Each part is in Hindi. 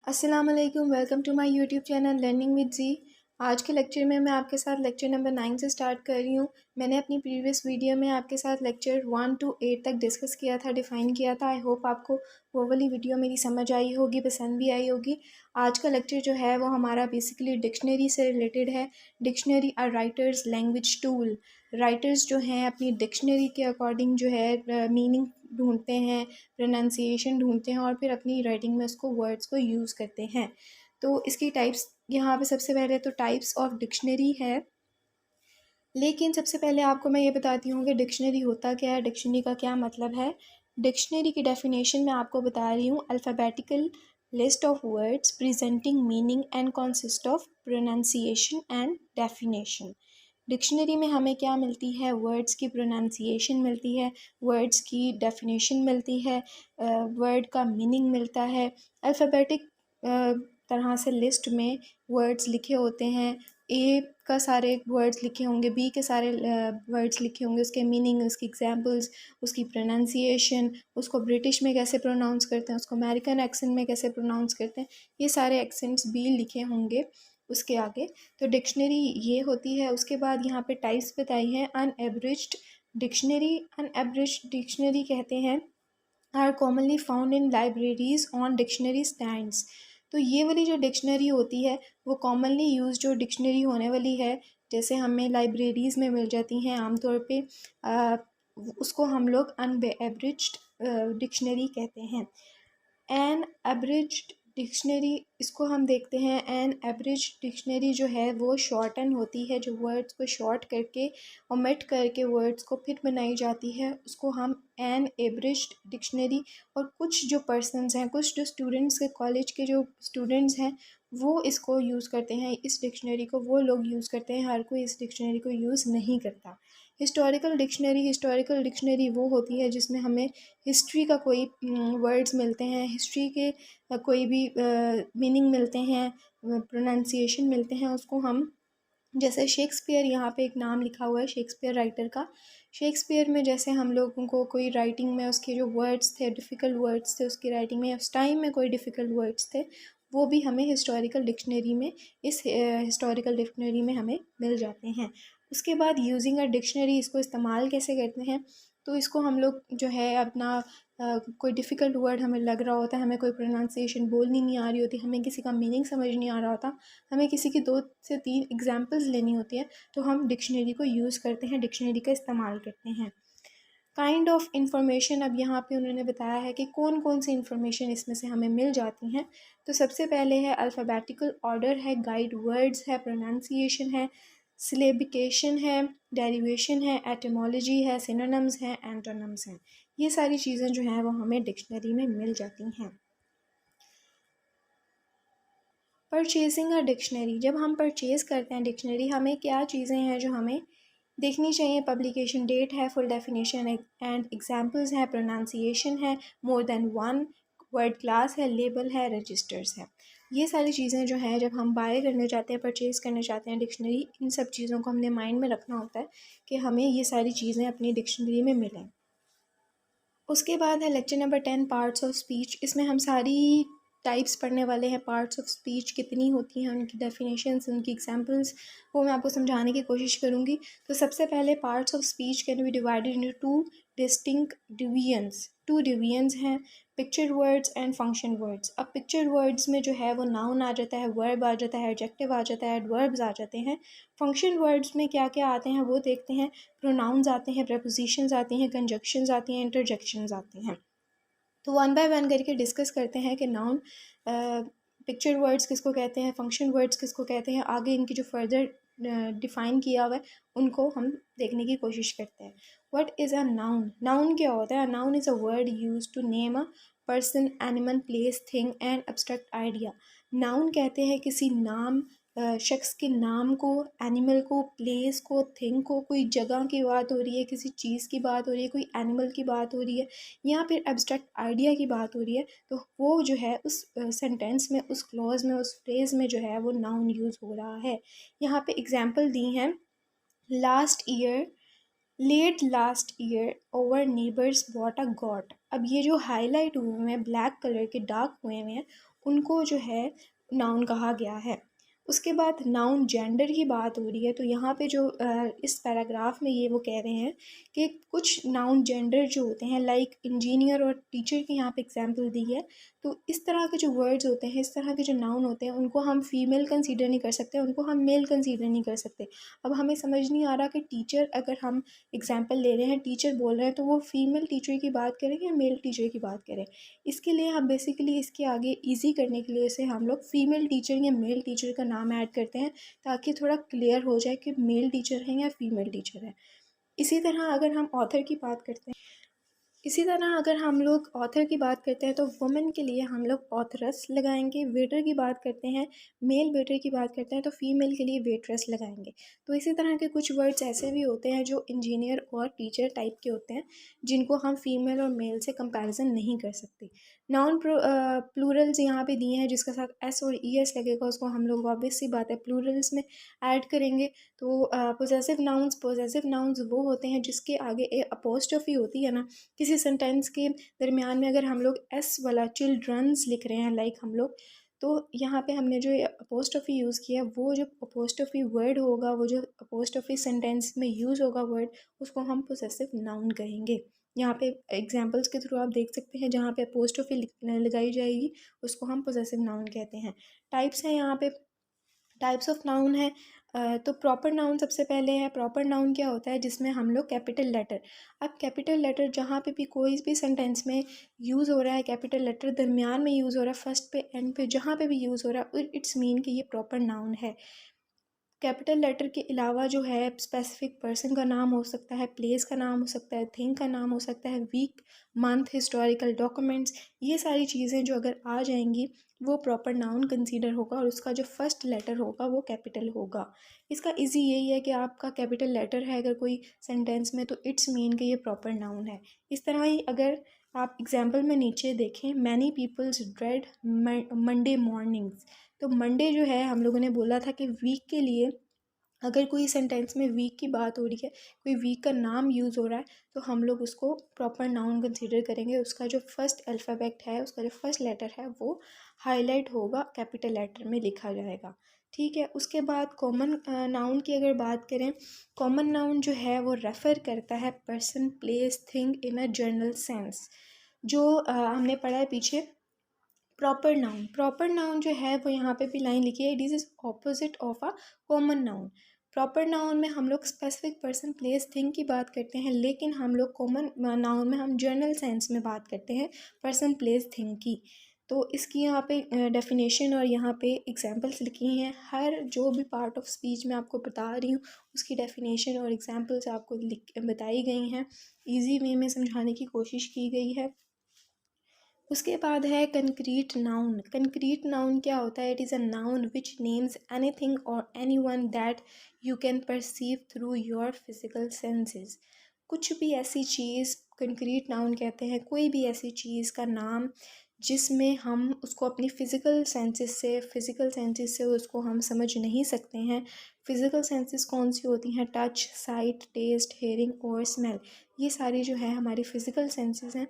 अस्सलामुअलैकुम, welcome to my YouTube channel learning with जी। आज के लेक्चर में मैं आपके साथ लेक्चर नंबर 9 से स्टार्ट कर रही हूँ। मैंने अपनी प्रीवियस वीडियो में आपके साथ लेक्चर 1 to 8 तक डिस्कस किया था, डिफ़ाइन किया था। आई होप आपको वो वाली वीडियो मेरी समझ आई होगी, पसंद भी आई होगी। आज का लेक्चर जो है वो हमारा बेसिकली डिक्शनरी से रिलेटेड है। Dictionary are writers language tool. Writers जो हैं अपनी डिक्शनरी के अकॉर्डिंग जो है मीनिंग ढूंढते हैं, प्रोनाउंसिएशन ढूंढते हैं और फिर अपनी राइटिंग में उसको वर्ड्स को यूज़ करते हैं। तो इसकी टाइप्स यहाँ पे सबसे पहले तो टाइप्स ऑफ डिक्शनरी है। लेकिन सबसे पहले आपको मैं ये बताती हूँ कि डिक्शनरी होता क्या है, डिक्शनरी का क्या मतलब है। डिक्शनरी की डेफिनेशन मैं आपको बता रही हूँ। Alphabetical list of words presenting meaning and consist of pronunciation and definition. Dictionary में हमें क्या मिलती है? वर्ड्स की प्रोनाउंसिएशन मिलती है, वर्ड्स की डेफिनेशन मिलती है, वर्ड का मीनिंग मिलता है। अल्फ़ाबेटिक तरह से लिस्ट में वर्ड्स लिखे होते हैं। ए का सारे वर्ड्स लिखे होंगे, बी के सारे वर्ड्स लिखे होंगे, उसके मीनिंग, उसकी एग्जांपल्स, उसकी प्रोनाउंसिएशन, उसको ब्रिटिश में कैसे प्रोनाउंस करते हैं, उसको अमेरिकन एक्सेंट में कैसे प्रोनाउंस करते हैं, ये सारे एक्सेंट्स भी लिखे होंगे उसके आगे। तो डिक्शनरी ये होती है। उसके बाद यहाँ पे टाइप्स बताई हैं। अनएब्रिज्ड डिक्शनरी। अनएब्रिज्ड डिक्शनरी कहते हैं are commonly found in libraries on dictionary stands. तो ये वाली जो डिक्शनरी होती है वो कॉमनली यूज जो डिक्शनरी होने वाली है, जैसे हमें लाइब्रेरीज़ में मिल जाती हैं आमतौर पे, उसको हम लोग अनएब्रिज्ड डिक्शनरी कहते हैं। एन एब्रिज्ड डिक्शनरी, इसको हम देखते हैं। एन एब्रिज्ड डिक्शनरी जो है वो शॉर्टन होती है, जो वर्ड्स को शॉर्ट करके ओमिट करके वर्ड्स को फिर बनाई जाती है, उसको हम एन एब्रिज्ड डिक्शनरी। और कुछ जो पर्सनस हैं, कुछ जो स्टूडेंट्स के कॉलेज के जो स्टूडेंट्स हैं वो इसको यूज़ करते हैं, इस डिक्शनरी को वो लोग यूज़ करते हैं, हर कोई इस डिक्शनरी को यूज़ नहीं करता। Historical dictionary. हिस्टोरिकल डिक्शनरी वो होती है जिसमें हमें हिस्ट्री का कोई वर्ड्स मिलते हैं, हिस्ट्री के कोई भी मीनिंग मिलते हैं, प्रोनाउंसिएशन मिलते हैं, उसको हम, जैसे शेक्सपियर, यहाँ पे एक नाम लिखा हुआ है शेक्सपियर राइटर का। शेक्सपियर में जैसे हम लोगों को कोई राइटिंग में उसके जो वर्ड्स थे, डिफ़िकल्ट वर्ड्स थे उसकी राइटिंग में, उस टाइम में कोई डिफ़िकल्ट वर्ड्स थे, वो भी हमें हिस्टोरिकल डिक्शनरी में, इस हिस्टोरिकल डिक्शनरी में हमें मिल जाते हैं। उसके बाद यूजिंग अ डिक्शनरी, इसको इस्तेमाल कैसे करते हैं? तो इसको हम लोग जो है अपना कोई डिफ़िकल्ट वर्ड हमें लग रहा होता है, हमें कोई प्रोनाउंसिएशन बोलनी नहीं आ रही होती, हमें किसी का मीनिंग समझ नहीं आ रहा होता, हमें किसी की 2 से 3 एग्जांपल्स लेनी होती है, तो हम डिक्शनरी को यूज़ करते हैं, डिक्शनरी का इस्तेमाल करते हैं। काइंड ऑफ इंफॉर्मेशन, अब यहाँ पे उन्होंने बताया है कि कौन कौन सी इंफॉर्मेशन इसमें से हमें मिल जाती हैं। तो सबसे पहले है अल्फ़ाबेटिकल ऑर्डर है, गाइड वर्ड्स है, प्रोनाउंसिएशन है, सिलेबिकेशन है, डेरिवेशन है, एटिमोलॉजी है, सिनोनिम्स हैं, एंटोनिम्स हैं। ये सारी चीज़ें जो हैं वो हमें डिक्शनरी में मिल जाती हैं। परचेजिंग अ डिक्शनरी, जब हम परचेज़ करते हैं डिक्शनरी, हमें क्या चीज़ें हैं जो हमें देखनी चाहिए? पब्लिकेशन डेट है, फुल डेफिनेशन एंड एग्जांपल्स है, प्रोनाउंसिएशन है, more than one, word class है, लेबल है, रजिस्टर्स है। ये सारी चीज़ें जो हैं जब हम बाय करने जाते हैं, परचेज़ करने जाते हैं डिक्शनरी, इन सब चीज़ों को हमने माइंड में रखना होता है कि हमें ये सारी चीज़ें अपनी डिक्शनरी में मिलें। उसके बाद है lecture number 10, parts of speech. इसमें हम सारी टाइप्स पढ़ने वाले हैं। पार्ट्स ऑफ स्पीच कितनी होती हैं, उनकी डेफिनेशंस, उनकी एग्जांपल्स, वो मैं आपको समझाने की कोशिश करूँगी। तो सबसे पहले parts of speech can be divided into two distinct divisions. 2 divisions हैं, picture words and function words. अब पिक्चर वर्ड्स में जो है वो नाउन आ जाता है, वर्ब आ जाता है, एडजेक्टिव आ जाता है, एडवर्ब्स आ जाते हैं। फंक्शन वर्ड्स में क्या क्या आते हैं वो देखते हैं। प्रोनाउंस आते हैं, प्रेपोजिशंस आती हैं, कंजक्शंस आती हैं, इंटरजेक्शंस आती हैं। तो वन बाय वन करके डिस्कस करते हैं कि नाउन, पिक्चर वर्ड्स किसको कहते हैं, फंक्शन वर्ड्स किसको कहते हैं, आगे इनकी जो फर्दर डिफ़ाइन किया हुआ है उनको हम देखने की कोशिश करते हैं। What is a noun? Noun क्या होता है? Noun is a word use to name a person, animal, place, thing and abstract idea. Noun कहते हैं किसी नाम, शख्स के नाम को, एनिमल को, प्लेस को, थिंग को, कोई जगह की बात हो रही है, किसी चीज़ की बात हो रही है, कोई एनिमल की बात हो रही है, या फिर एब्स्ट्रैक्ट आइडिया की बात हो रही है, तो वो जो है उस सेंटेंस में, उस क्लॉज में, उस फ्रेज में जो है वो नाउन यूज़ हो रहा है। यहाँ पे एग्जांपल दी हैं, last year, let last year over neighbours bought a goat. अब ये जो हाईलाइट हुए हैं, ब्लैक कलर के डार्क हुए हैं, उनको जो है नाउन कहा गया है। उसके बाद नाउन जेंडर की बात हो रही है, तो यहाँ पे जो इस पैराग्राफ में ये वो कह रहे हैं कि कुछ नाउन जेंडर जो होते हैं, लाइक इंजीनियर और टीचर की यहाँ पे एग्जांपल दी है। तो इस तरह के जो वर्ड्स होते हैं, इस तरह के जो नाउन होते हैं, उनको हम फीमेल कंसीडर नहीं कर सकते, उनको हम मेल कंसीडर नहीं कर सकते। अब हमें समझ नहीं आ रहा कि टीचर, अगर हम एग्जाम्पल ले रहे हैं, टीचर बोल रहे हैं, तो वो फीमेल टीचर की बात करें या मेल टीचर की बात करें। इसके लिए हम बेसिकली इसके आगे ईजी करने के लिए इसे हम लोग फीमेल टीचर या मेल टीचर का नाम ऐड करते हैं, ताकि थोड़ा क्लियर हो जाए कि मेल टीचर हैं या फीमेल टीचर है। इसी तरह अगर हम ऑथर की बात करते हैं, इसी तरह अगर हम लोग ऑथर की बात करते हैं, तो वुमेन के लिए हम लोग ऑथरस लगाएंगे। वेटर की बात करते हैं, मेल वेटर की बात करते हैं, तो फीमेल के लिए वेट्रेस लगाएंगे। तो इसी तरह के कुछ वर्ड्स ऐसे भी होते हैं जो इंजीनियर और टीचर टाइप के होते हैं, जिनको हम फीमेल और मेल से कंपैरिजन नहीं कर सकते। नाउन प्लूरल्स यहाँ पे दिए हैं, जिसके साथ एस और ई एस लगेगा, उसको हम लोग ऑब्वियस सी बात है प्लूरल्स में ऐड करेंगे। तो पोजेसिव नाउन्स वो होते हैं जिसके आगे ए अपोस्ट्रोफी होती है ना। किसी सेंटेंस के दरमियान में अगर हम लोग एस वाला चिल्ड्रंस लिख रहे हैं, लाइक हम लोग, तो यहाँ पे हमने जो अपोस्ट्रोफी यूज़ किया, वो जो अपोस्ट्रोफी वर्ड होगा, वो जो अपोस्ट्रोफी सेंटेंस में यूज़ होगा वर्ड, उसको हम पोजेसिव नाउन कहेंगे। यहाँ पे एग्जांपल्स के थ्रू आप देख सकते हैं, जहाँ पे अपोस्ट्रोफी लगाई जाएगी उसको हम पोजेसिव नाउन कहते हैं। टाइप्स हैं यहाँ पे, टाइप्स ऑफ नाउन है। तो प्रॉपर नाउन सबसे पहले है। प्रॉपर नाउन क्या होता है, जिसमें हम लोग कैपिटल लेटर, अब कैपिटल लेटर जहाँ पे भी कोई भी सेंटेंस में यूज़ हो रहा है, कैपिटल लेटर दरमियान में यूज़ हो रहा है, फर्स्ट पे एंड पे जहाँ पे भी यूज़ हो रहा है, इट्स मीन कि ये प्रॉपर नाउन है। कैपिटल लेटर के अलावा जो है स्पेसिफिक पर्सन का नाम हो सकता है, प्लेस का नाम हो सकता है, थिंग का नाम हो सकता है, वीक, मंथ, हिस्टोरिकल डॉक्यूमेंट्स, ये सारी चीज़ें जो अगर आ जाएंगी वो प्रॉपर नाउन कंसीडर होगा, और उसका जो फर्स्ट लेटर होगा वो कैपिटल होगा। इसका इजी यही है कि आपका कैपिटल लेटर है अगर कोई सेंटेंस में, तो इट्स मीन कि ये प्रॉपर नाउन है। इस तरह ही अगर आप एग्जाम्पल में नीचे देखें, many peoples dread Monday mornings, तो मंडे जो है हम लोगों ने बोला था कि वीक के लिए अगर कोई सेंटेंस में वीक की बात हो रही है, कोई वीक का नाम यूज़ हो रहा है, तो हम लोग उसको प्रॉपर नाउन कंसीडर करेंगे। उसका जो फर्स्ट अल्फ़ाबेट है, उसका जो फर्स्ट लेटर है, वो हाईलाइट होगा, कैपिटल लेटर में लिखा जाएगा। ठीक है। उसके बाद कॉमन नाउन की अगर बात करें, कॉमन नाउन जो है वो रेफ़र करता है person, place, thing in a general sense. जो हमने पढ़ा है पीछे, प्रॉपर नाउन जो है वो यहाँ पे भी लाइन लिखी है, it is opposite of a common noun. Proper noun में हम लोग स्पेसिफिक पर्सन, प्लेस, थिंग की बात करते हैं, लेकिन हम लोग कॉमन नाउन में हम जनरल सेंस में बात करते हैं पर्सन, प्लेस, थिंग की। तो इसकी यहाँ पे डेफिनेशन और यहाँ पे एग्जांपल्स लिखी हैं। हर जो भी पार्ट ऑफ स्पीच मैं आपको बता रही हूँ, उसकी डेफिनेशन और एग्जांपल्स आपको बताई गई हैं, ईजी वे में समझाने की कोशिश की गई है। उसके बाद है कंक्रीट नाउन। कंक्रीट नाउन क्या होता है, it is a noun which names anything और anyone that you can perceive through your physical senses. कुछ भी ऐसी चीज़ कंक्रीट नाउन कहते हैं, कोई भी ऐसी चीज़ का नाम जिसमें हम उसको अपनी फ़िज़िकल सेंसेस से उसको हम समझ नहीं सकते हैं। फ़िज़िकल सेंसेस कौन सी होती हैं, टच, साइट, टेस्ट, हेयरिंग और स्मेल, ये सारी जो है हमारी फ़िज़िकल सेंसेस हैं।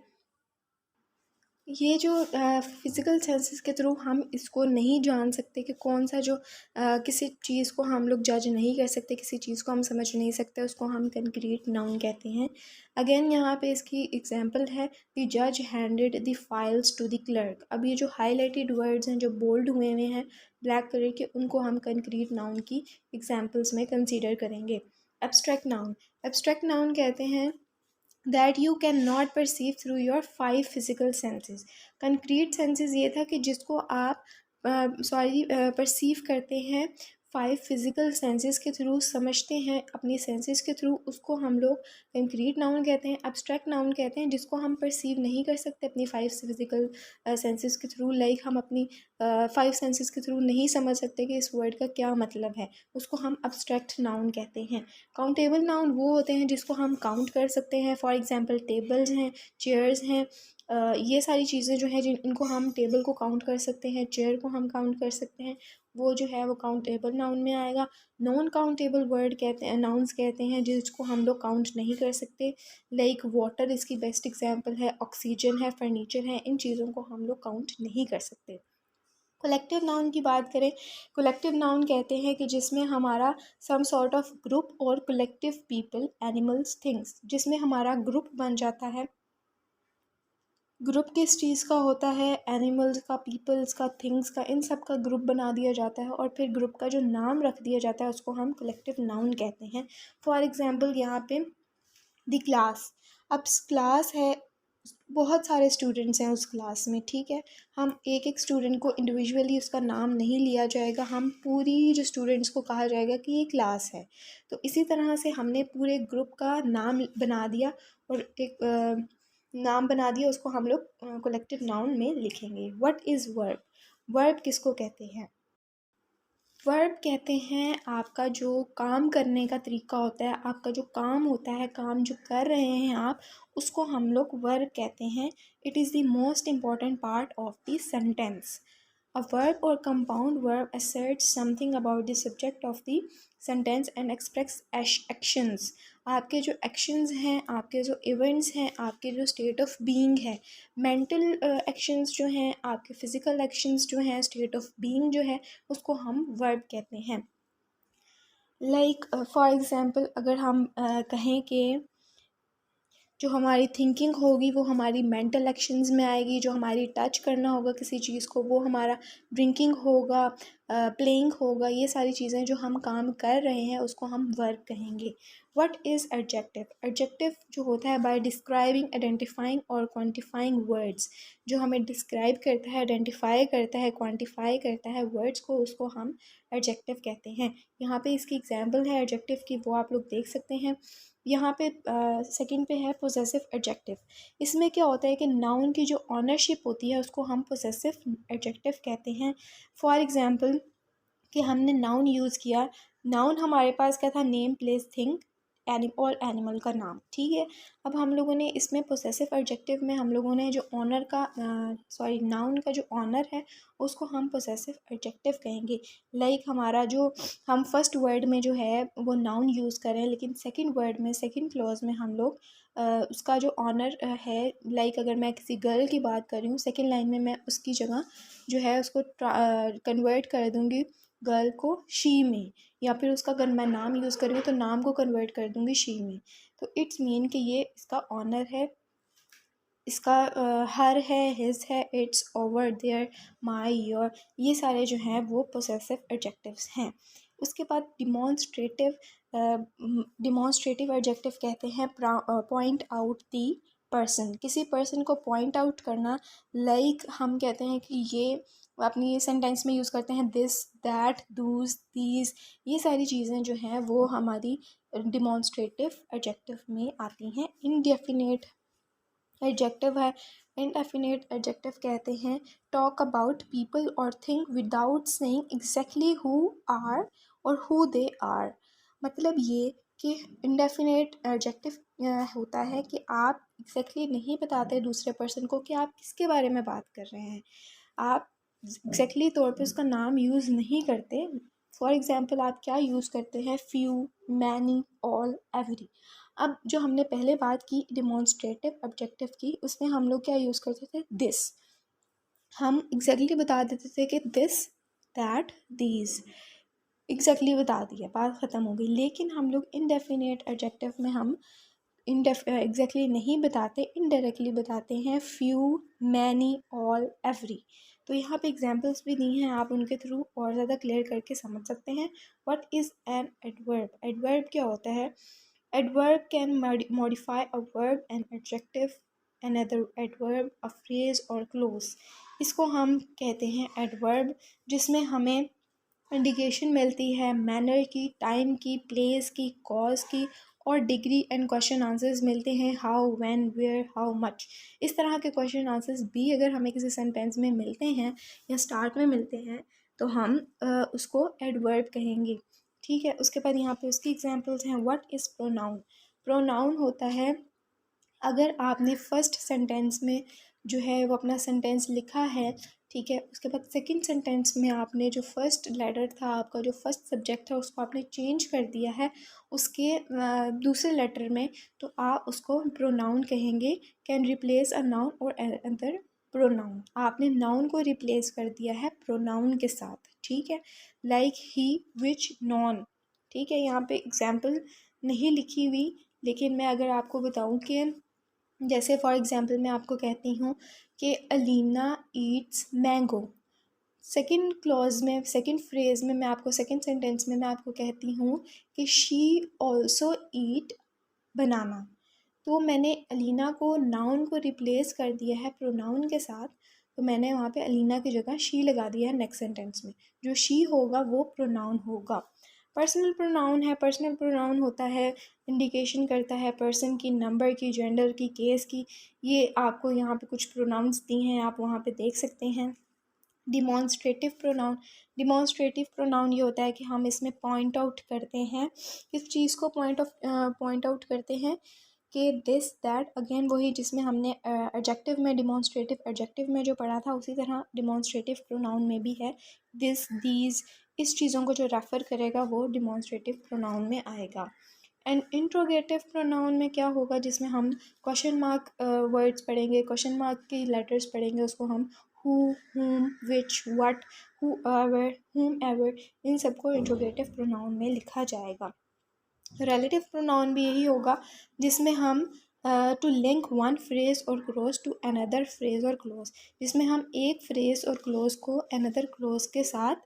ये जो फिज़िकल सेंसेस के थ्रू हम इसको नहीं जान सकते कि कौन सा जो किसी चीज़ को हम लोग जज नहीं कर सकते, किसी चीज़ को हम समझ नहीं सकते, उसको हम कंक्रीट नाउन कहते हैं। अगेन यहाँ पे इसकी एग्जांपल है, द जज handed the files to the clerk. अब ये जो हाईलाइटेड वर्ड्स हैं, जो बोल्ड हुए हुए हैं ब्लैक कलर के, उनको हम कंक्रीट नाउन की एग्जाम्पल्स में कंसिडर करेंगे। एब्स्ट्रैक्ट नाउन, एब्स्ट्रैक्ट नाउन कहते हैं that you can not perceive through your 5 physical senses. Concrete senses ये था कि जिसको आप परसीव करते हैं 5 फिजिकल सेंसेस के थ्रू, समझते हैं अपनी सेंसेस के थ्रू, उसको हम लोग कंक्रीट नाउन कहते हैं। एब्स्ट्रैक्ट नाउन कहते हैं जिसको हम परसीव नहीं कर सकते अपनी 5 फिजिकल सेंसेस के थ्रू, लाइक हम अपनी 5 सेंसेस के थ्रू नहीं समझ सकते कि इस वर्ड का क्या मतलब है, उसको हम एब्स्ट्रैक्ट नाउन कहते हैं। काउंटेबल नाउन वो होते हैं जिसको हम काउंट कर सकते हैं, फॉर एग्जांपल टेबल्स हैं, चेयर्स हैं, ये सारी चीज़ें जो हैं इनको हम टेबल को काउंट कर सकते हैं, चेयर को हम काउंट कर सकते हैं, वो जो है वो काउंटेबल नाउन में आएगा। नॉन काउंटेबल वर्ड कहते हैं, नाउन्स कहते हैं जिसको हम लोग काउंट नहीं कर सकते, लाइक वाटर इसकी बेस्ट एग्जांपल है, ऑक्सीजन है, फर्नीचर है, इन चीज़ों को हम लोग काउंट नहीं कर सकते। कलेक्टिव नाउन की बात करें, कलेक्टिव नाउन कहते हैं कि जिसमें हमारा सम सॉर्ट ऑफ ग्रुप और कलेक्टिव पीपल, एनिमल्स, थिंग्स, जिसमें हमारा ग्रुप बन जाता है। ग्रुप किस चीज़ का होता है? एनिमल्स का, पीपल्स का, थिंग्स का, इन सब का ग्रुप बना दिया जाता है और फिर ग्रुप का जो नाम रख दिया जाता है उसको हम कलेक्टिव नाउन कहते हैं। फॉर एग्जांपल यहाँ पे द क्लास, अब क्लास है, बहुत सारे स्टूडेंट्स हैं उस क्लास में, ठीक है। हम एक एक स्टूडेंट को इंडिविजुअली उसका नाम नहीं लिया जाएगा, हम पूरी जो स्टूडेंट्स को कहा जाएगा कि ये क्लास है। तो इसी तरह से हमने पूरे ग्रुप का नाम बना दिया और एक नाम बना दिया, उसको हम लोग कलेक्टिव नाउन में लिखेंगे। What is verb? वर्ब किसको कहते हैं? वर्ब कहते हैं आपका जो काम करने का तरीका होता है, आपका जो काम होता है, काम जो कर रहे हैं आप, उसको हम लोग वर्ब कहते हैं। It is the most important part of the sentence. A verb or compound verb asserts something about the subject of the sentence and express actions। आपके जो एक्शंस हैं, आपके जो इवेंट्स हैं, आपके जो स्टेट ऑफ बीइंग है, मेंटल एक्शंस जो हैं, आपके फिज़िकल एक्शंस जो हैं, स्टेट ऑफ बीइंग जो है, उसको हम वर्ब कहते हैं। लाइक फॉर एग्ज़ाम्पल अगर हम कहें कि जो हमारी थिंकिंग होगी वो हमारी मेंटल एक्शंस में आएगी, जो हमारी टच करना होगा किसी चीज़ को वो हमारा ड्रिंकिंग होगा, प्लेइंग होगा, ये सारी चीज़ें जो हम काम कर रहे हैं उसको हम वर्ब कहेंगे। What is adjective? एडजेक्टिव जो होता है बाय डिस्क्राइबिंग, आइडेंटिफाइंग और क्वांटिफाइंग वर्ड्स, जो हमें डिस्क्राइब करता है, आइडेंटिफाई करता है, क्वांटिफाई करता है वर्ड्स को, उसको हम एडजेक्टिव कहते हैं। यहाँ पे इसकी एग्जांपल है एडजेक्टिव की, वो आप लोग देख सकते हैं। यहाँ पे सेकंड पे है पोजेसिव एडजेक्टिव। इसमें क्या होता है कि नाउन की जो ऑनरशिप होती है उसको हम पोजेसिव एडजेक्टिव कहते हैं। फॉर एग्जांपल कि हमने नाउन यूज़ किया, नाउन हमारे पास क्या था? नेम, प्लेस, थिंग, और एनिमल का नाम, ठीक है। अब हम लोगों ने इसमें पोसेसिव एडजेक्टिव में हम लोगों ने जो ऑनर का नाउन का जो ऑनर है उसको हम पोसेसिव एडजेक्टिव कहेंगे। लाइक हमारा जो हम फर्स्ट वर्ड में जो है वो नाउन यूज़ करें, लेकिन सेकंड वर्ड में, सेकंड क्लॉज में हम लोग उसका जो ऑनर है, लाइक अगर मैं किसी गर्ल की बात कर रही हूँ, सेकंड लाइन में मैं उसकी जगह जो है उसको कन्वर्ट कर दूँगी गर्ल को शी में, या फिर उसका अगर मैं नाम यूज़ कर रही हूँ तो नाम को कन्वर्ट कर दूँगी शी में। तो इट्स मीन कि ये इसका ऑनर है, इसका हर है, हिज है, its, our, their, my, your, ये सारे जो हैं वो पोसेसिव एडजेक्टिव्स हैं। उसके बाद डिमॉन्स्ट्रेटिव एडजेक्टिव कहते हैं पॉइंट आउट दी पर्सन, किसी पर्सन को पॉइंट आउट करना। लाइक हम कहते हैं कि ये अपनी ये सेंटेंस में यूज़ करते हैं दिस, दैट, दूज, दीज, ये सारी चीज़ें जो हैं वो हमारी डिमॉन्स्ट्रेटिव एडजेक्टिव में आती हैं। इनडेफिनेट एडजेक्टिव है, इनडेफिनेट एडजेक्टिव कहते हैं टॉक अबाउट पीपल और thing without saying exactly who are और हु दे आर। मतलब ये कि इनडेफिनेट एडजेक्टिव होता है कि आप एग्जैक्टली नहीं बताते दूसरे पर्सन को कि आप किसके बारे में बात कर रहे हैं, आप एग्जैक्टली तौर पे उसका नाम यूज़ नहीं करते। फॉर एग्ज़ाम्पल आप क्या यूज़ करते हैं? Few, many, all, every. अब जो हमने पहले बात की डिमॉन्स्ट्रेटिव ऑब्जेक्टिव की, उसमें हम लोग क्या यूज़ करते थे? दिस, हम एग्जैक्टली बता देते थे कि दिस, दैट, दीज, एग्जैक्टली बता दिया, बात ख़त्म हो गई। लेकिन हम लोग इनडेफिनेट एडजेक्टिव में हम एग्जैक्टली नहीं बताते, इनडायरेक्टली बताते हैं फ्यू, मैनी, ऑल, एवरी। तो यहाँ पे एग्जांपल्स भी दी हैं, आप उनके थ्रू और ज़्यादा क्लियर करके समझ सकते हैं। What is an adverb? Adverb क्या होता है? Adverb can modify a verb, an adjective, another adverb, a phrase or clause। इसको हम कहते हैं adverb, जिसमें हमें इंडिकेशन मिलती है मैनर की, टाइम की, प्लेस की, कॉज की, और डिग्री एंड क्वेश्चन आंसर्स मिलते हैं, how, when, where, how much. इस तरह के क्वेश्चन आंसर्स भी अगर हमें किसी सेंटेंस में मिलते हैं या स्टार्ट में मिलते हैं तो हम उसको एडवर्ब कहेंगे, ठीक है। उसके बाद यहाँ पे उसकी एग्जांपल्स हैं। What is pronoun? प्रोनाउन होता है अगर आपने फर्स्ट सेंटेंस में जो है वो अपना सेंटेंस लिखा है, ठीक है, उसके बाद सेकंड सेंटेंस में आपने जो फर्स्ट लेटर था, आपका जो फर्स्ट सब्जेक्ट था, उसको आपने चेंज कर दिया है उसके दूसरे लेटर में, तो आप उसको प्रोनाउन कहेंगे। कैन रिप्लेस अ नाउन और अदर प्रोनाउन, आपने नाउन को रिप्लेस कर दिया है प्रोनाउन के साथ, ठीक है। लाइक ही, विच, नॉन, ठीक है। यहाँ पे एग्जाम्पल नहीं लिखी हुई, लेकिन मैं अगर आपको बताऊँ कि जैसे फॉर एग्ज़ाम्पल मैं आपको कहती हूँ कि Alina Yeats mango, second clause में, सेकंड फ्रेज़ में मैं आपको, सेकंड सेंटेंस में मैं आपको कहती हूँ कि शी ऑल्सो ईट बनाना। तो मैंने अलीना को, नाउन को रिप्लेस कर दिया है प्रोनाउन के साथ, तो मैंने वहाँ पे अलीना की जगह शी लगा दिया है नेक्स्ट सेंटेंस में। जो शी होगा वो प्रोनाउन होगा। पर्सनल प्रोनाउन है, पर्सनल प्रोनाउन होता है, इंडिकेशन करता है पर्सन की, नंबर की, जेंडर की, केस की। ये आपको यहाँ पे कुछ प्रोनाउंस दी हैं, आप वहाँ पे देख सकते हैं। डिमॉन्स्ट्रेटिव प्रोनाउन, डिमॉन्स्ट्रेटिव प्रोनाउन ये होता है कि हम इसमें पॉइंट आउट करते हैं, किस चीज़ को पॉइंट आउट करते हैं कि दिस दैट, अगेन वही जिसमें हमने एडजेक्टिव में, डिमॉन्स्ट्रेटिव एडजेक्टिव में जो पढ़ा था, उसी तरह डिमॉन्स्ट्रेटिव प्रोनाउन में भी है दिस, दीज, इस चीज़ों को जो रेफ़र करेगा वो डिमॉन्स्ट्रेटिव प्रोनाउन में आएगा। एंड इंट्रोगेटिव प्रोनाउन में क्या होगा, जिसमें हम क्वेश्चन मार्क वर्ड्स पढ़ेंगे, क्वेश्चन मार्क की लेटर्स पढ़ेंगे, उसको हम who, whom, which, what, whoever, whomever, इन सबको इंट्रोगेटिव प्रोनाउन में लिखा जाएगा। रिलेटिव प्रोनाउन भी यही होगा, जिसमें हम टू लिंक वन फ्रेज और क्लोज टू अनदर फ्रेज और क्लोज, जिसमें हम एक फ्रेज और क्लोज को अनदर क्लोज के साथ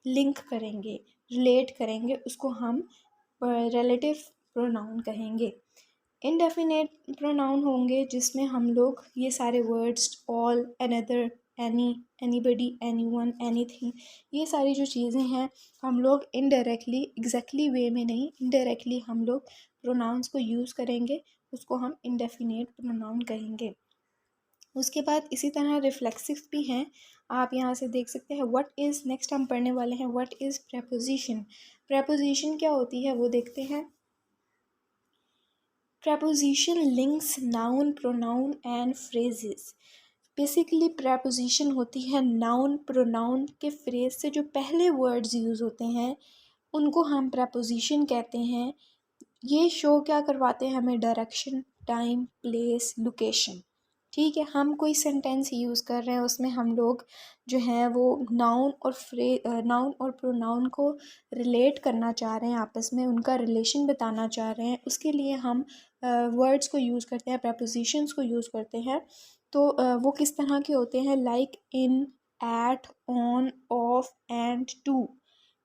लिंक करेंगे, रिलेट करेंगे, उसको हम रिलेटिव प्रोनाउन कहेंगे। इनडेफिनेट प्रोनाउन होंगे, जिसमें हम लोग ये सारे words all, another, any, anybody, anyone, anything, ये सारी जो चीज़ें हैं हम लोग इनडायरेक्टली, एग्जैक्टली वे में नहीं, इनडायरेक्टली हम लोग प्रोनाउंस को यूज़ करेंगे, उसको हम इनडेफिनेट प्रोनाउन कहेंगे। उसके बाद इसी तरह रिफ्लेक्सिव्स भी हैं, आप यहाँ से देख सकते हैं। व्हाट इज़, नेक्स्ट हम पढ़ने वाले हैं व्हाट इज़ प्रेपोजिशन। प्रेपोजिशन क्या होती है वो देखते हैं। Preposition links noun, pronoun and phrases। Basically preposition होती है नाउन, प्रोनाउन के फ्रेज से जो पहले वर्ड्स यूज़ होते हैं उनको हम preposition कहते हैं। ये शो क्या करवाते हैं हमें, डायरेक्शन, टाइम, प्लेस, लोकेशन, ठीक है। हम कोई सेंटेंस यूज़ कर रहे हैं, उसमें हम लोग जो हैं वो नाउन और प्रोनाउन को रिलेट करना चाह रहे हैं, आपस में उनका रिलेशन बताना चाह रहे हैं, उसके लिए हम वर्ड्स को यूज़ करते हैं, प्रपोजिशंस को यूज़ करते हैं। तो वो किस तरह के होते हैं, like, in, at, on, of, and, to,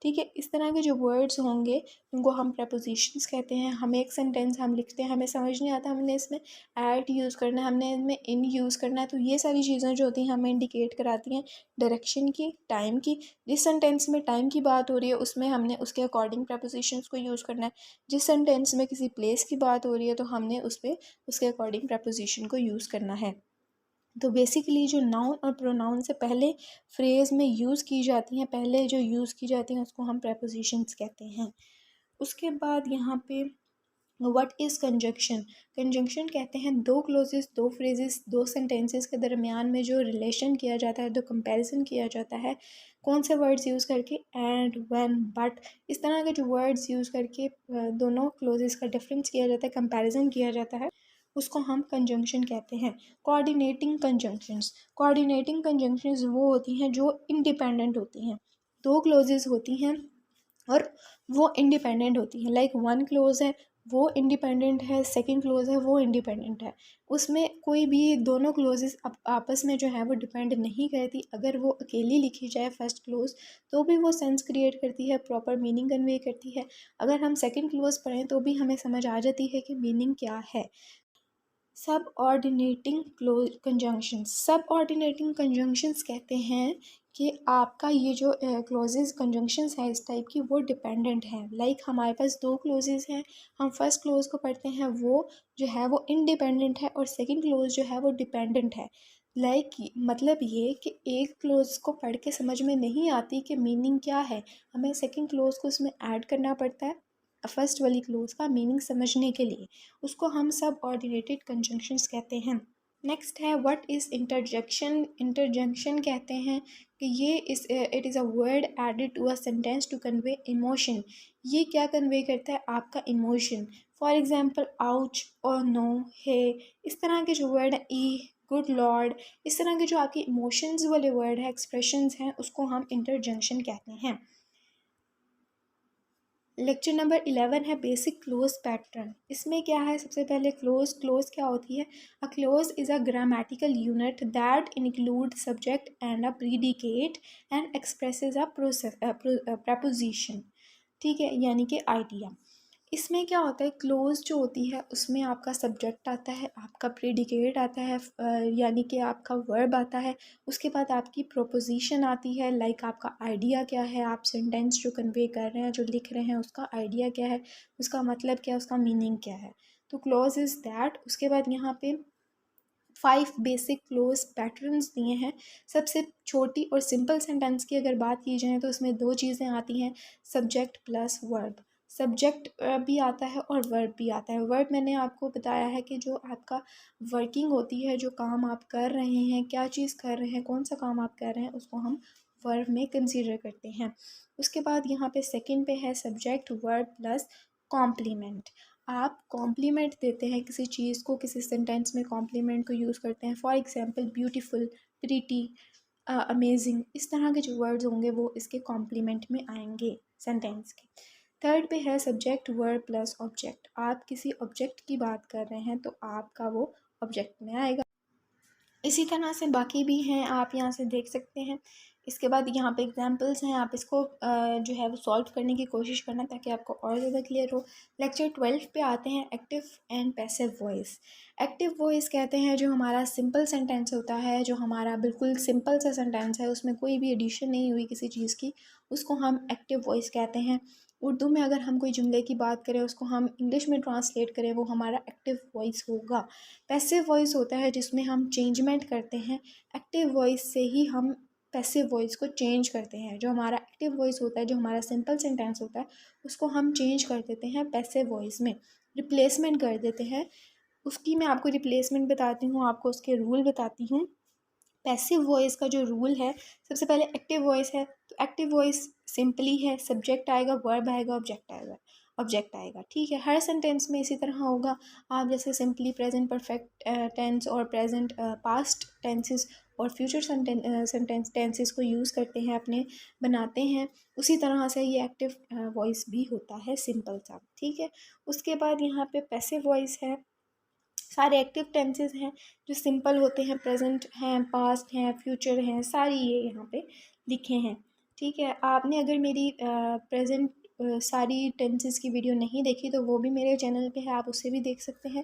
ठीक है। इस तरह के जो वर्ड्स होंगे उनको हम प्रपोजिशंस कहते हैं। हमें एक सेंटेंस हम लिखते हैं, हमें समझ नहीं आता, हमने इसमें एट यूज़ करना है, हमने इसमें इन यूज़ करना है, तो ये सारी चीज़ें जो होती हैं हमें इंडिकेट कराती हैं डायरेक्शन की, टाइम की। जिस सेंटेंस में टाइम की बात हो रही है उसमें हमने उसके अकॉर्डिंग प्रपोजिशंस को यूज़ करना है। जिस सेंटेंस में किसी प्लेस की बात हो रही है तो हमने उस पर उसके अकॉर्डिंग प्रपोजिशन को यूज़ करना है। तो बेसिकली जो नाउन और प्रोनाउन से पहले फ्रेज़ में यूज़ की जाती हैं, पहले जो यूज़ की जाती हैं उसको हम प्रेपोजिशंस कहते हैं। उसके बाद यहाँ पे व्हाट इज़ कंजक्शन। कंजंक्शन कहते हैं दो क्लोजेस, दो फ्रेजेस, दो सेंटेंसेस के दरमियान में जो रिलेशन किया जाता है, जो कंपैरिजन किया जाता है, कौन से वर्ड्स यूज़ करके, एंड, व्हेन, बट, इस तरह के जो वर्ड्स यूज़ करके दोनों क्लोजेस का डिफरेंस किया जाता है, कंपैरिजन किया जाता है, उसको हम कंजंक्शन कहते हैं। कोऑर्डिनेटिंग कंजंक्शंस, कोऑर्डिनेटिंग कंजंक्शंस वो होती हैं जो इंडिपेंडेंट होती हैं, दो क्लोजेस होती हैं और वो इंडिपेंडेंट होती हैं। लाइक वन क्लोज है वो इंडिपेंडेंट है, सेकंड क्लोज है वो इंडिपेंडेंट है, उसमें कोई भी दोनों क्लोजेस आपस में जो है वो डिपेंड नहीं करती। अगर वो अकेली लिखी जाए फर्स्ट क्लोज तो भी वो सेंस क्रिएट करती है, प्रॉपर मीनिंग कन्वे करती है। अगर हम सेकंड क्लोज पढ़ें तो भी हमें समझ आ जाती है कि मीनिंग क्या है। सब ऑर्डिनेटिंग कंजंक्शंस, सब ऑर्डिनेटिंग कंजंक्शंस कहते हैं कि आपका ये जो क्लोजेस कंजंक्शंस है इस टाइप की वो डिपेंडेंट है। लाइक हमारे पास दो क्लोजेस हैं, हम फर्स्ट क्लोज को पढ़ते हैं वो जो है वो इंडिपेंडेंट है और सेकंड क्लोज जो है वो डिपेंडेंट है। लाइक मतलब ये कि एक क्लोज को पढ़ के समझ में नहीं आती कि मीनिंग क्या है, हमें सेकंड क्लोज को उसमें ऐड करना पड़ता है फर्स्ट वाली क्लोज का मीनिंग समझने के लिए, उसको हम सब ऑर्डिनेटेड कंजंक्शंस कहते हैं। नेक्स्ट है व्हाट इज़ इंटरजेक्शन। इंटरजेक्शन कहते हैं कि ये it is a word added to a sentence to convey emotion. ये क्या कन्वे करता है, आपका इमोशन। फॉर एग्जांपल आउच और नो, हे, इस तरह के जो वर्ड है, ई, गुड लॉर्ड। इस तरह के जो आपके इमोशंस वाले वर्ड है, एक्सप्रेशंस हैं, उसको हम इंटरजेक्शन कहते हैं। लेक्चर नंबर 11 है बेसिक क्लोज पैटर्न। इसमें क्या है, सबसे पहले क्लोज क्या होती है। A close is a grammatical unit that include subject and a predicate and expresses a preposition. ठीक है, यानी कि आइडिया। इसमें क्या होता है, क्लोज जो होती है उसमें आपका सब्जेक्ट आता है, आपका प्रेडिकेट आता है, यानी कि आपका वर्ब आता है, उसके बाद आपकी प्रोपोजिशन आती है, लाइक आपका आइडिया क्या है, आप सेंटेंस जो कन्वे कर रहे हैं, जो लिख रहे हैं, उसका आइडिया क्या है, उसका मतलब क्या है, उसका मीनिंग क्या है। तो क्लोज इज़ दैट। उसके बाद यहाँ पे 5 बेसिक क्लोज पैटर्न्स दिए हैं। सबसे छोटी और सिंपल सेंटेंस की अगर बात की जाए तो उसमें 2 चीज़ें आती हैं, सब्जेक्ट प्लस वर्ब। सब्जेक्ट भी आता है और वर्ब भी आता है। वर्ब मैंने आपको बताया है कि जो आपका वर्किंग होती है, जो काम आप कर रहे हैं, क्या चीज़ कर रहे हैं, कौन सा काम आप कर रहे हैं, उसको हम वर्ब में कंसीडर करते हैं। उसके बाद यहाँ पे सेकंड पे है सब्जेक्ट वर्ब प्लस कॉम्प्लीमेंट। आप कॉम्प्लीमेंट देते हैं किसी चीज़ को, किसी सेंटेंस में कॉम्प्लीमेंट को यूज़ करते हैं। For example beautiful, pretty, amazing, इस तरह के जो वर्ड्स होंगे वो इसके कॉम्प्लीमेंट में आएंगे सेंटेंस के। थर्ड पे है सब्जेक्ट वर्ब प्लस ऑब्जेक्ट। आप किसी ऑब्जेक्ट की बात कर रहे हैं तो आपका वो ऑब्जेक्ट में आएगा। इसी तरह से बाकी भी हैं, आप यहाँ से देख सकते हैं। इसके बाद यहाँ पे एग्जांपल्स हैं, आप इसको जो है वो सॉल्व करने की कोशिश करना ताकि आपको और ज़्यादा क्लियर हो। लेक्चर 12 पे आते हैं active and passive voice. Active voice कहते हैं जो हमारा सिंपल सेंटेंस होता है, जो हमारा बिल्कुल सिंपल सा सेंटेंस है, उसमें कोई भी एडिशन नहीं हुई किसी चीज़ की, उसको हम एक्टिव वॉइस कहते हैं। उर्दू में अगर हम कोई जुमले की बात करें, उसको हम इंग्लिश में ट्रांसलेट करें, वो हमारा एक्टिव वॉइस होगा। पैसिव वॉइस होता है जिसमें हम चेंजमेंट करते हैं। एक्टिव वॉइस से ही हम पैसिव वॉइस को चेंज करते हैं। जो हमारा एक्टिव वॉइस होता है, जो हमारा सिंपल सेंटेंस होता है, उसको हम चेंज कर देते हैं पैसिव वॉइस में, रिप्लेसमेंट कर देते हैं उसकी। मैं आपको रिप्लेसमेंट बताती हूँ, आपको उसके रूल बताती हूँ। पैसिव वॉइस का जो रूल है, सबसे पहले एक्टिव वॉइस है तो एक्टिव वॉइस सिंपली है, सब्जेक्ट आएगा, वर्ब आएगा, ऑब्जेक्ट आएगा। ठीक है, हर सेंटेंस में इसी तरह होगा। आप जैसे सिंपली, प्रेजेंट परफेक्ट टेंस और प्रेजेंट पास्ट टेंसेस और फ्यूचर सेंटेंस टेंसेस को यूज़ करते हैं, अपने बनाते हैं, उसी तरह से ये एक्टिव वॉइस भी होता है, सिंपल सा। ठीक है, उसके बाद यहाँ पे पैसिव वॉइस है। सारे एक्टिव टेंसेस हैं जो सिंपल होते हैं, प्रेजेंट हैं, पास्ट हैं, फ्यूचर हैं, सारी ये यहाँ पे लिखे हैं। ठीक है, आपने अगर मेरी प्रेजेंट सारी टेंसेस की वीडियो नहीं देखी तो वो भी मेरे चैनल पे है, आप उसे भी देख सकते हैं।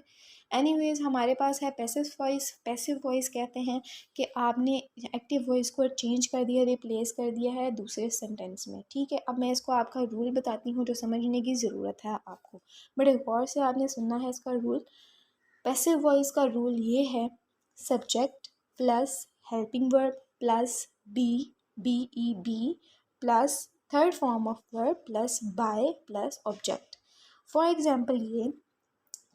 एनीवेज, हमारे पास है पैसिव वॉइस। पैसिव वॉइस कहते हैं कि आपने एक्टिव वॉइस को चेंज कर दिया, रिप्लेस कर दिया है दूसरे सेंटेंस में। ठीक है, अब मैं इसको आपका रूल बताती हूँ जो समझने की ज़रूरत है आपको, बड़े गौर से आपने सुनना है इसका रूल। पैसिव वॉइस का रूल ये है, subject plus helping verb plus be, be E be plus third form of verb plus by plus object. For example ये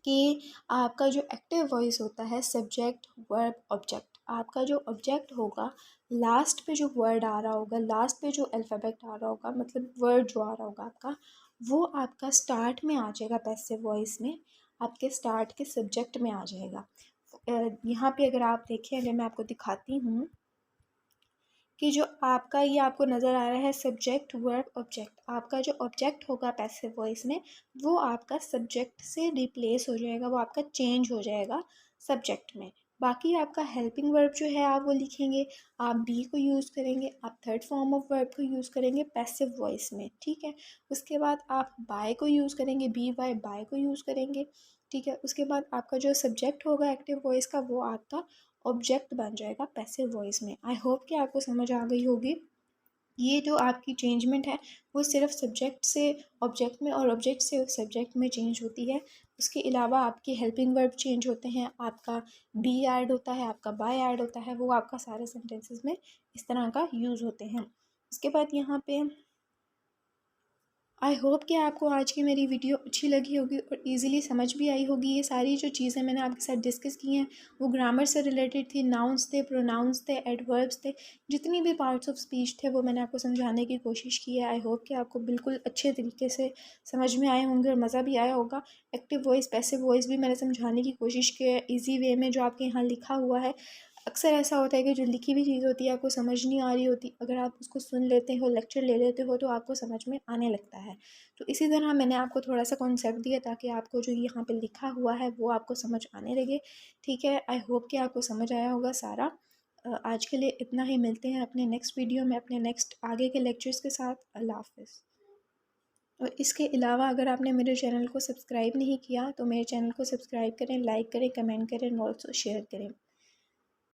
कि आपका जो एक्टिव वॉइस होता है, सब्जेक्ट वर्ब ऑब्जेक्ट, आपका जो ऑब्जेक्ट होगा, लास्ट पे जो वर्ड आ रहा होगा, लास्ट पे जो अल्फ़ाबेट आ रहा होगा, मतलब वर्ड जो आ रहा होगा आपका, वो आपका स्टार्ट में आ जाएगा। पैसिव वॉइस में आपके स्टार्ट के सब्जेक्ट में आ जाएगा। यहाँ पे अगर आप देखें, अगर मैं आपको दिखाती हूँ कि जो आपका ये आपको नज़र आ रहा है सब्जेक्ट वर्ब ऑब्जेक्ट, आपका जो ऑब्जेक्ट होगा पैसिव वॉइस में, वो आपका सब्जेक्ट से रिप्लेस हो जाएगा, वो आपका चेंज हो जाएगा सब्जेक्ट में। बाकी आपका हेल्पिंग वर्ब जो है आप वो लिखेंगे, आप बी को यूज़ करेंगे, आप थर्ड फॉर्म ऑफ वर्ब को यूज़ करेंगे पैसिव वॉइस में। ठीक है, उसके बाद आप बाय को यूज़ करेंगे, बी वाई बाय को यूज़ करेंगे। ठीक है, उसके बाद आपका जो सब्जेक्ट होगा एक्टिव वॉइस का, वो आपका ऑब्जेक्ट बन जाएगा पैसिव वॉइस में। आई होप कि आपको समझ आ गई होगी। ये जो आपकी चेंजमेंट है वो सिर्फ सब्जेक्ट से ऑब्जेक्ट में और ऑब्जेक्ट से सब्जेक्ट में चेंज होती है। उसके अलावा आपके हेल्पिंग वर्ब चेंज होते हैं, आपका बी ऐड होता है, आपका बाय ऐड होता है, वो आपका सारे सेंटेंसेस में इस तरह का यूज़ होते हैं। उसके बाद यहाँ पे आई होप कि आपको आज की मेरी वीडियो अच्छी लगी होगी और इजीली समझ भी आई होगी। ये सारी जो चीज़ें मैंने आपके साथ डिस्कस की हैं वो ग्रामर से रिलेटेड थी, नाउन्स थे, प्रोनाउंस थे, एडवर्ब्स थे, जितनी भी पार्ट्स ऑफ स्पीच थे वो मैंने आपको समझाने की कोशिश की है। आई होप कि आपको बिल्कुल अच्छे तरीके से समझ में आए होंगे और मज़ा भी आया होगा। एक्टिव वॉइस, पैसिव वॉइस भी मैंने समझाने की कोशिश की है ईजी वे में, जो आपके यहाँ लिखा हुआ है। अक्सर ऐसा होता है कि जो लिखी हुई चीज़ होती है आपको समझ नहीं आ रही होती, अगर आप उसको सुन लेते हो, लेक्चर ले लेते हो, तो आपको समझ में आने लगता है। तो इसी तरह मैंने आपको थोड़ा सा कॉन्सेप्ट दिया ताकि आपको जो यहाँ पे लिखा हुआ है वो आपको समझ आने लगे। ठीक है, आई होप कि आपको समझ आया होगा सारा। आज के लिए इतना ही, मिलते हैं अपने नेक्स्ट वीडियो में अपने नेक्स्ट आगे के लेक्चर्स के साथ। अल्लाह हाफ़िज़। और इसके अलावा अगर आपने मेरे चैनल को सब्सक्राइब नहीं किया तो मेरे चैनल को सब्सक्राइब करें, लाइक करें, कमेंट करें और ऑल्सो शेयर करें।